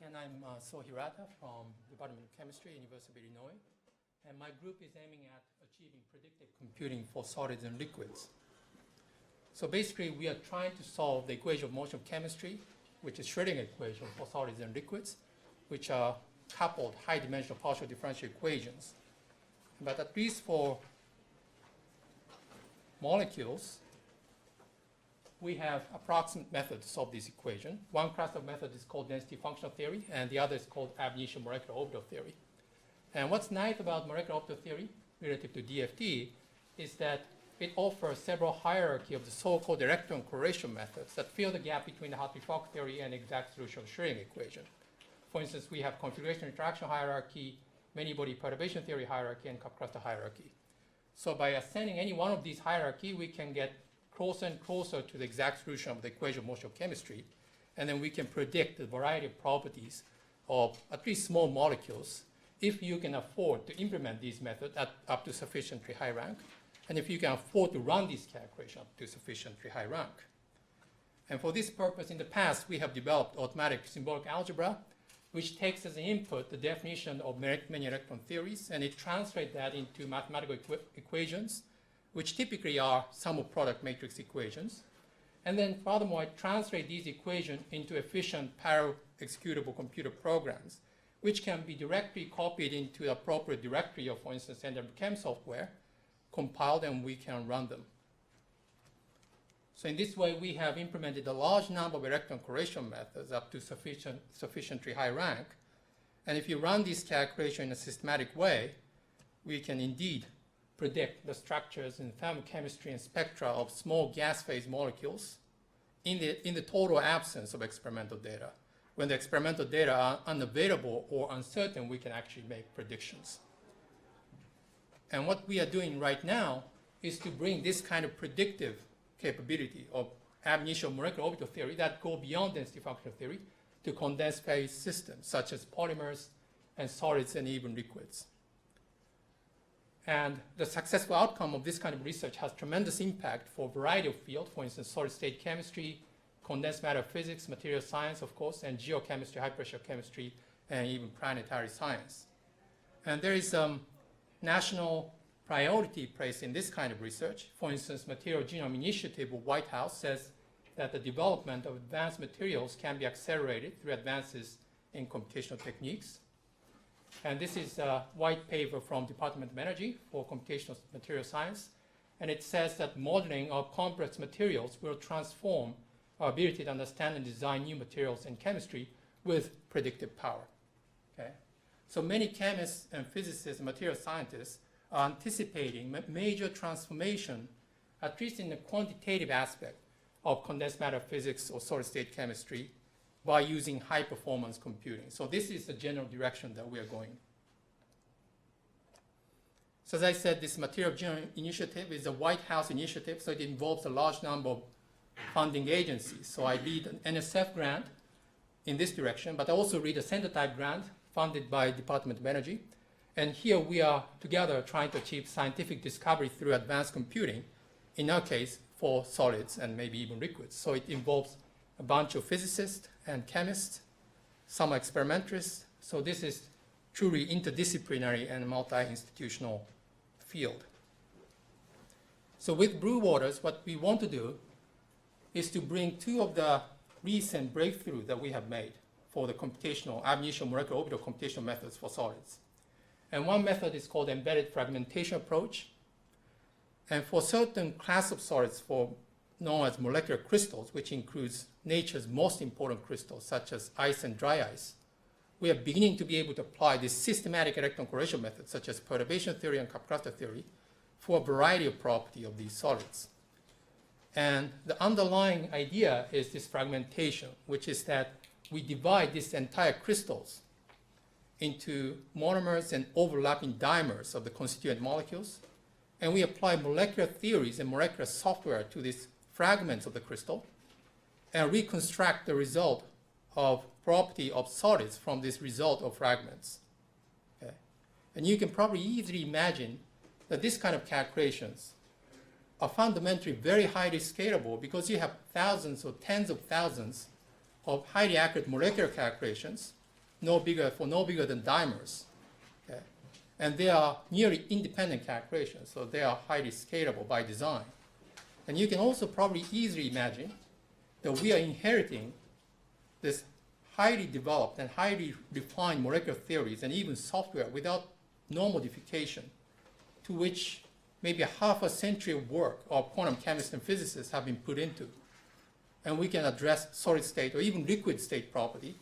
And I'm Hirata from Department of Chemistry, University of Illinois. And my group is aiming at achieving predictive computing for solids and liquids. So basically, we are trying to solve the equation of motion chemistry, which is Schrödinger equation for solids and liquids, which are coupled high-dimensional partial differential equations. But at least for molecules, we have approximate methods to solve this equation. One class of method is called density functional theory, and the other is called ab initio molecular orbital theory. And what's nice about molecular orbital theory relative to DFT is that it offers several hierarchy of the so-called electron correlation methods that fill the gap between the Hartree-Fock theory and exact solution of Schrödinger equation. For instance, we have configuration interaction hierarchy, many-body perturbation theory hierarchy, and cup cluster hierarchy. So by ascending any one of these hierarchy, we can get closer and closer to the exact solution of the equation of motion chemistry, and then we can predict the variety of properties of at least small molecules if you can afford to implement these methods at up to sufficiently high rank, and if you can afford to run these calculations up to sufficiently high rank. And for this purpose, in the past, we have developed automatic symbolic algebra, which takes as an input the definition of many electron theories, and it translates that into mathematical equations, which typically are sum of product matrix equations. And then furthermore, I translate these equations into efficient parallel executable computer programs, which can be directly copied into the appropriate directory of, for instance, NWChem software, compiled, and we can run them. So in this way, we have implemented a large number of electron correlation methods up to sufficiently high rank. And if you run this calculation in a systematic way, we can indeed predict the structures in thermochemistry and spectra of small gas phase molecules in the total absence of experimental data. When the experimental data are unavailable or uncertain, we can actually make predictions. And what we are doing right now is to bring this kind of predictive capability of ab initio molecular orbital theory that go beyond density functional theory to condensed phase systems, such as polymers and solids and even liquids. And the successful outcome of this kind of research has tremendous impact for a variety of fields, for instance, solid-state chemistry, condensed matter physics, material science, of course, and geochemistry, high-pressure chemistry, and even planetary science. And there is national priority placed in this kind of research. For instance, Material Genome Initiative of White House says that the development of advanced materials can be accelerated through advances in computational techniques. And this is a white paper from Department of Energy for computational material science. And it says that modeling of complex materials will transform our ability to understand and design new materials in chemistry with predictive power. Okay? So many chemists and physicists and material scientists are anticipating major transformation, at least in the quantitative aspect of condensed matter physics or solid-state chemistry, by using high-performance computing. So this is the general direction that we are going. So as I said, this Material Genome Initiative is a White House initiative, so it involves a large number of funding agencies. So I lead an NSF grant in this direction, but I also lead a center-type grant funded by Department of Energy. And here we are together trying to achieve scientific discovery through advanced computing, in our case, for solids and maybe even liquids. So it involves a bunch of physicists and chemists, some experimentalists. So this is truly interdisciplinary and multi-institutional field. So with Blue Waters, what we want to do is to bring two of the recent breakthroughs that we have made for the computational, ab initio molecular orbital computational methods for solids. And one method is called embedded fragmentation approach. And for certain class of solids known as molecular crystals, which includes nature's most important crystals, such as ice and dry ice, we are beginning to be able to apply this systematic electron correlation methods, such as perturbation theory and cup cluster theory, for a variety of properties of these solids. And the underlying idea is this fragmentation, which is that we divide these entire crystals into monomers and overlapping dimers of the constituent molecules, and we apply molecular theories and molecular software to these fragments of the crystal and reconstruct the result of property of solids from this result of fragments. Okay? And you can probably easily imagine that this kind of calculations are fundamentally very highly scalable because you have thousands or tens of thousands of highly accurate molecular calculations no bigger than dimers. Okay? And they are nearly independent calculations, so they are highly scalable by design. And you can also probably easily imagine that we are inheriting this highly developed and highly refined molecular theories and even software without no modification, to which maybe half a century of work of quantum chemists and physicists have been put into. And we can address solid state or even liquid state property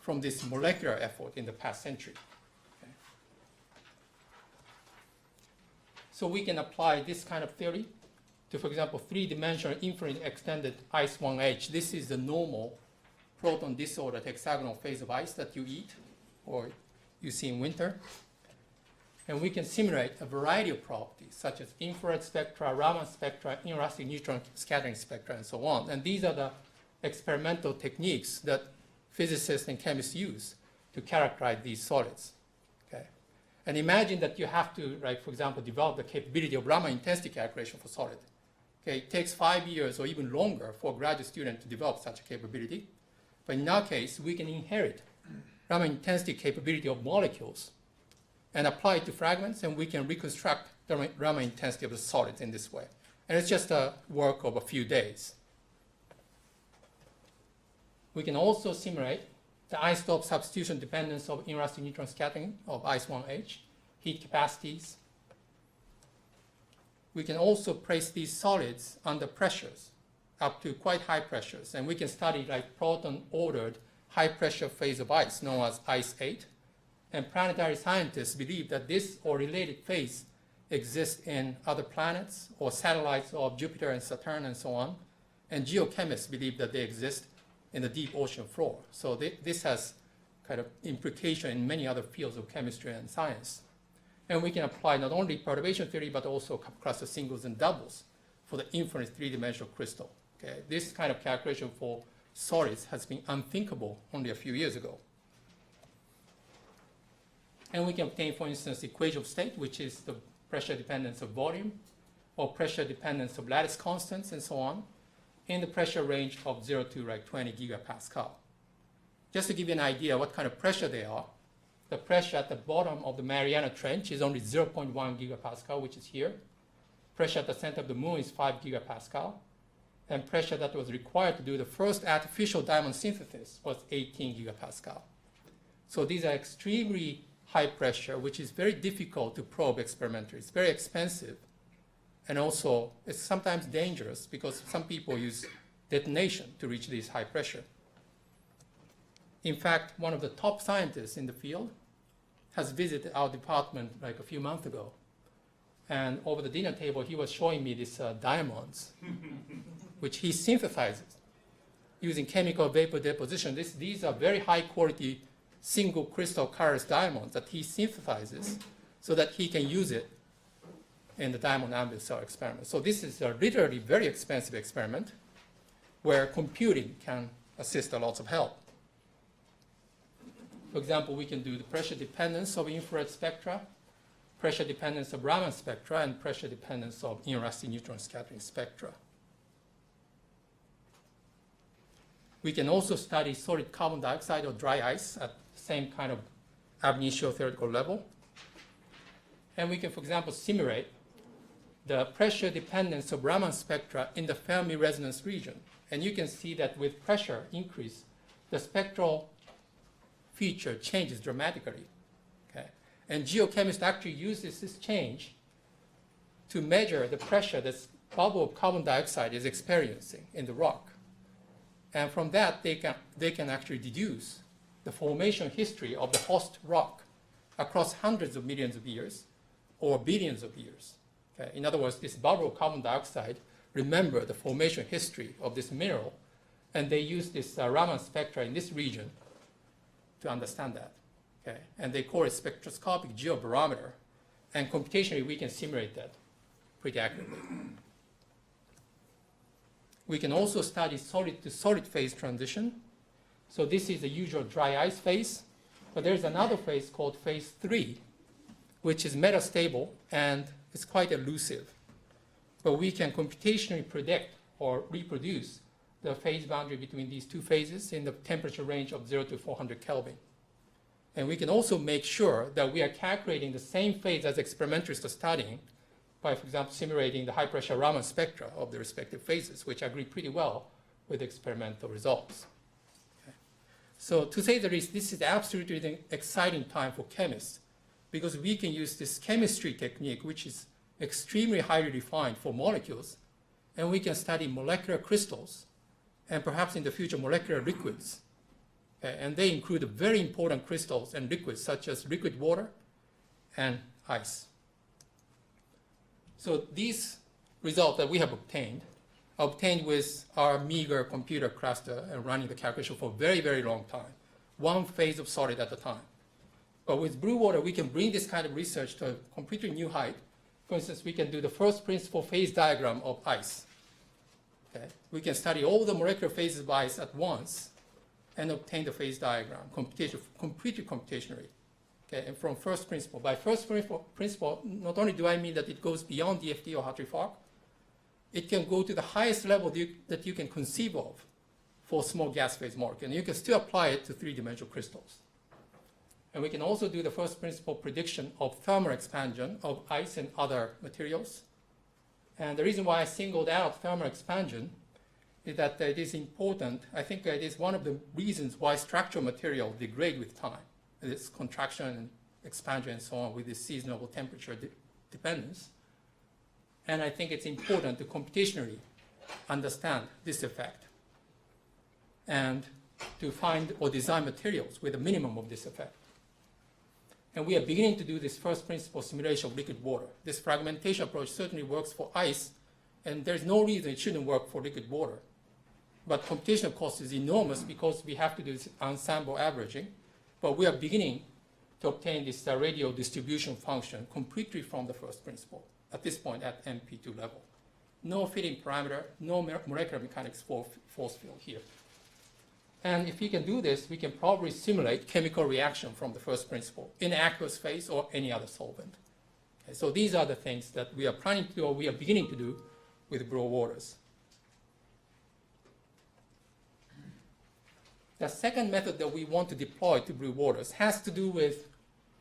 from this molecular effort in the past century. Okay. So we can apply this kind of theory to, for example, three-dimensional infinite extended ice 1H. This is the normal proton disordered hexagonal phase of ice that you eat or you see in winter. And we can simulate a variety of properties, such as infrared spectra, Raman spectra, inelastic neutron scattering spectra, and so on. And these are the experimental techniques that physicists and chemists use to characterize these solids. Okay? And imagine that you have to, like, for example, develop the capability of Raman intensity calculation for solid. Okay? It takes 5 years or even longer for a graduate student to develop such a capability. But in our case, we can inherit Raman intensity capability of molecules and apply it to fragments, and we can reconstruct the Raman intensity of the solids in this way. And it's just a work of a few days. We can also simulate the isotope substitution dependence of inelastic neutron scattering of ice 1H, heat capacities. We can also place these solids under pressures, up to quite high pressures, and we can study like proton-ordered high-pressure phase of ice, known as ice 8. And planetary scientists believe that this or related phase exists in other planets or satellites of Jupiter and Saturn and so on. And geochemists believe that they exist in the deep ocean floor. So this has kind of implication in many other fields of chemistry and science. And we can apply not only perturbation theory, but also cluster singles and doubles for the infinite three-dimensional crystal. Okay? This kind of calculation for solids has been unthinkable only a few years ago. And we can obtain, for instance, equation of state, which is the pressure dependence of volume, or pressure dependence of lattice constants, and so on, in the pressure range of 0 to like 20 gigapascal. Just to give you an idea what kind of pressure they are, the pressure at the bottom of the Mariana Trench is only 0.1 gigapascal, which is here. Pressure at the center of the moon is 5 gigapascal. And pressure that was required to do the first artificial diamond synthesis was 18 gigapascal. So these are extremely high pressure, which is very difficult to probe experimentally. It's very expensive. And also, it's sometimes dangerous because some people use detonation to reach this high pressure. In fact, one of the top scientists in the field has visited our department like a few months ago. And over the dinner table, he was showing me these diamonds, which he synthesizes using chemical vapor deposition. These are very high quality single crystal colorless diamonds that he synthesizes so that he can use it in the diamond ambient cell experiment. So this is a literally very expensive experiment where computing can assist a lot of help. For example, we can do the pressure dependence of infrared spectra, pressure dependence of Raman spectra, and pressure dependence of inelastic neutron scattering spectra. We can also study solid carbon dioxide or dry ice at the same kind of ab initio theoretical level. And we can, for example, simulate the pressure dependence of Raman spectra in the Fermi resonance region. And you can see that with pressure increase, the spectral feature changes dramatically. Okay? And geochemists actually use this change to measure the pressure this bubble of carbon dioxide is experiencing in the rock. And from that, they can actually deduce the formation history of the host rock across hundreds of millions of years or billions of years. Okay? In other words, this bubble of carbon dioxide remember the formation history of this mineral, and they use this Raman spectra in this region to understand that. Okay? And they call it spectroscopic geobarometer, and computationally we can simulate that pretty accurately. We can also study solid to solid phase transition. So this is the usual dry ice phase, but there's another phase called phase 3, which is metastable and it's quite elusive. But we can computationally predict or reproduce the phase boundary between these two phases in the temperature range of 0 to 400 Kelvin. And we can also make sure that we are calculating the same phase as experimentalists are studying by, for example, simulating the high-pressure Raman spectra of the respective phases, which agree pretty well with experimental results. Okay. So to say the least, this is absolutely an exciting time for chemists, because we can use this chemistry technique, which is extremely highly refined for molecules, and we can study molecular crystals, and perhaps in the future molecular liquids. Okay. And they include very important crystals and liquids, such as liquid water and ice. So these results that we have obtained with our meager computer cluster and running the calculation for a very, very long time, one phase of solid at a time. But with blue water, we can bring this kind of research to a completely new height. For instance, we can do the first principle phase diagram of ice. Okay? We can study all the molecular phases of ice at once and obtain the phase diagram completely computationally. Okay? And from first principle. By first principle, not only do I mean that it goes beyond DFT or Hartree-Fock, it can go to the highest level that you can conceive of for small gas phase molecule. And you can still apply it to three-dimensional crystals. And we can also do the first principle prediction of thermal expansion of ice and other materials. And the reason why I singled out thermal expansion is that it is important. I think it is one of the reasons why structural material degrade with time. This contraction and expansion and so on with this seasonal temperature dependence. And I think it's important to computationally understand this effect and to find or design materials with a minimum of this effect. And we are beginning to do this first principle simulation of liquid water. This fragmentation approach certainly works for ice, and there's no reason it shouldn't work for liquid water. But computational cost is enormous because we have to do this ensemble averaging. But we are beginning to obtain this radial distribution function completely from the first principle, at this point at MP2 level. No fitting parameter, no molecular mechanics force field here. And if we can do this, we can probably simulate chemical reaction from the first principle in aqueous phase or any other solvent. Okay, so these are the things that we are planning to do, or we are beginning to do with blue waters. The second method that we want to deploy to blue waters has to do with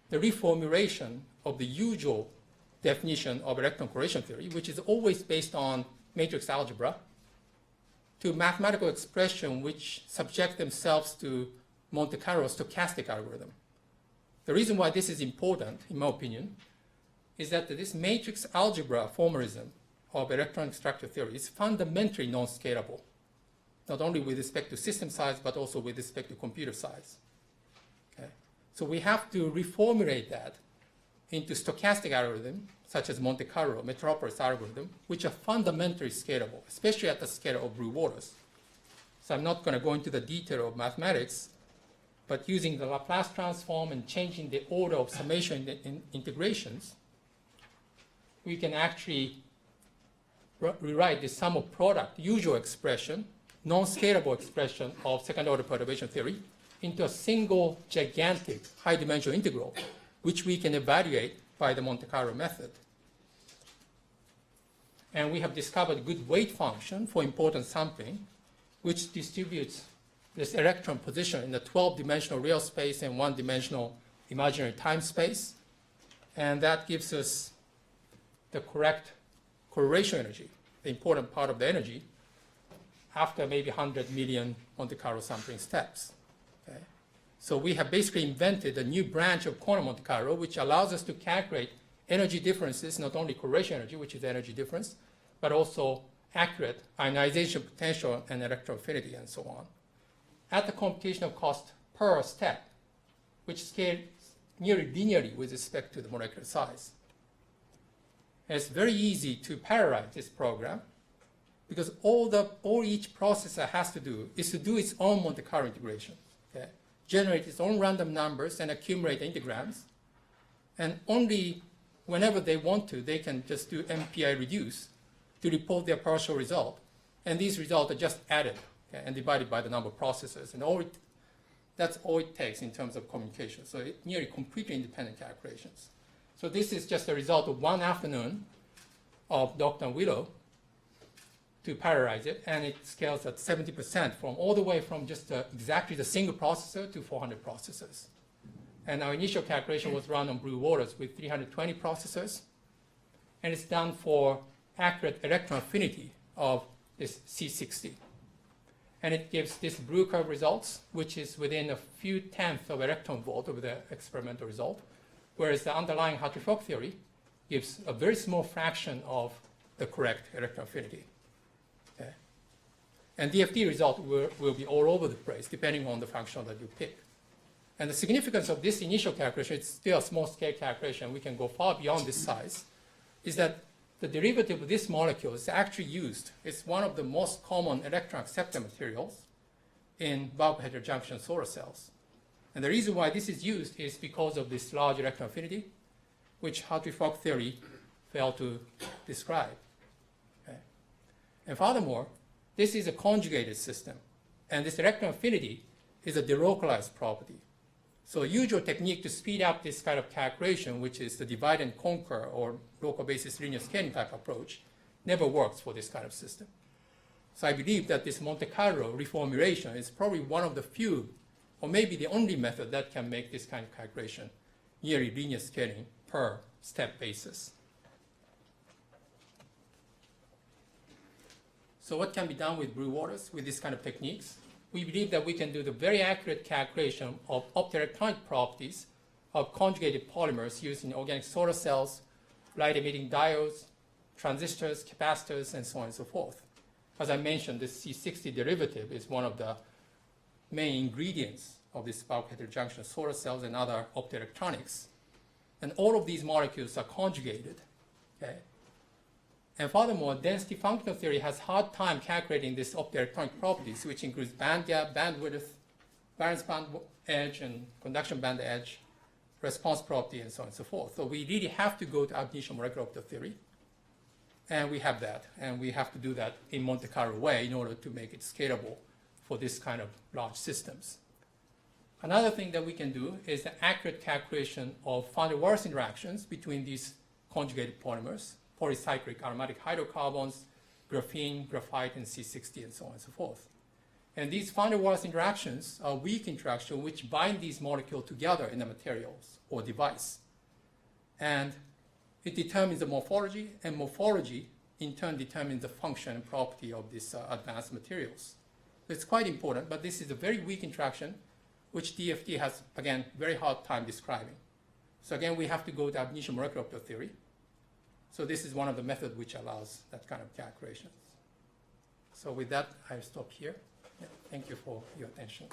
the reformulation of the usual definition of electron correlation theory, which is always based on matrix algebra, to mathematical expression which subject themselves to Monte Carlo stochastic algorithm. The reason why this is important, in my opinion, is that this matrix algebra formalism of electronic structure theory is fundamentally non-scalable, not only with respect to system size, but also with respect to computer size. Okay? So we have to reformulate that into stochastic algorithm, such as Monte Carlo, Metropolis algorithm, which are fundamentally scalable, especially at the scale of blue waters. So I'm not going to go into the detail of mathematics, but using the Laplace transform and changing the order of summation in integrations, we can actually rewrite the sum of product usual expression, non-scalable expression of second-order perturbation theory into a single gigantic high-dimensional integral, which we can evaluate by the Monte Carlo method. And we have discovered a good weight function for important sampling, which distributes this electron position in the 12-dimensional real space and 1-dimensional imaginary time space. And that gives us the correct correlation energy, the important part of the energy, after maybe 100 million Monte Carlo sampling steps. Okay? So we have basically invented a new branch of quantum Monte Carlo, which allows us to calculate energy differences, not only correlation energy, which is energy difference, but also accurate ionization potential and electron affinity and so on, at the computational cost per step, which scales nearly linearly with respect to the molecular size. And it's very easy to parallelize this program, because all each processor has to do is to do its own Monte Carlo integration. Okay? Generate its own random numbers and accumulate integrams. And only whenever they want to, they can just do MPI reduce to report their partial result. And these results are just added, okay, and divided by the number of processors. And that's all it takes in terms of communication. So it's nearly completely independent calculations. So this is just a result of one afternoon of Dr. Willow to parallelize it, and it scales at 70% from all the way from just exactly the single processor to 400 processors. And our initial calculation was run on Blue Waters with 320 processors. And it's done for accurate electron affinity of this C60. And it gives this blue curve results, which is within a few tenths of electron volt of the experimental result, whereas the underlying Hartree-Fock theory gives a very small fraction of the correct electron affinity. Okay. And DFT result will be all over the place, depending on the function that you pick. And the significance of this initial calculation, it's still a small-scale calculation, we can go far beyond this size, is that the derivative of this molecule is actually used. It's one of the most common electron acceptor materials in bulk heterojunction solar cells. And the reason why this is used is because of this large electron affinity, which Hartree-Fock theory failed to describe. Okay. And furthermore, this is a conjugated system. And this electron affinity is a delocalized property. So a usual technique to speed up this kind of calculation, which is the divide and conquer or local basis linear scaling type approach, never works for this kind of system. So I believe that this Monte Carlo reformulation is probably one of the few, or maybe the only method that can make this kind of calculation nearly linear scaling per step basis. So what can be done with Blue Waters with this kind of techniques? We believe that we can do the very accurate calculation of optoelectronic properties of conjugated polymers used in organic solar cells, light-emitting diodes, transistors, capacitors, and so on and so forth. As I mentioned, this C60 derivative is one of the main ingredients of this bulk heterojunction solar cells and other optoelectronics. And all of these molecules are conjugated. Okay? And furthermore, density functional theory has a hard time calculating these optoelectronic properties, which includes band gap, bandwidth, valence band edge, and conduction band edge, response property, and so on and so forth. So we really have to go to ab initio molecular opto theory. And we have that. And we have to do that in Monte Carlo way in order to make it scalable for this kind of large systems. Another thing that we can do is the accurate calculation of van der Waals interactions between these conjugated polymers, polycyclic aromatic hydrocarbons, graphene, graphite, and C60, and so on and so forth. And these van der Waals interactions are weak interactions which bind these molecules together in the materials or device. And it determines the morphology, and morphology in turn determines the function and property of these advanced materials. So it's quite important, but this is a very weak interaction which DFT has, again, very hard time describing. So again, we have to go to ab initio molecular opto theory. So this is one of the methods which allows that kind of calculations. So with that, I stop here. Yeah, thank you for your attention.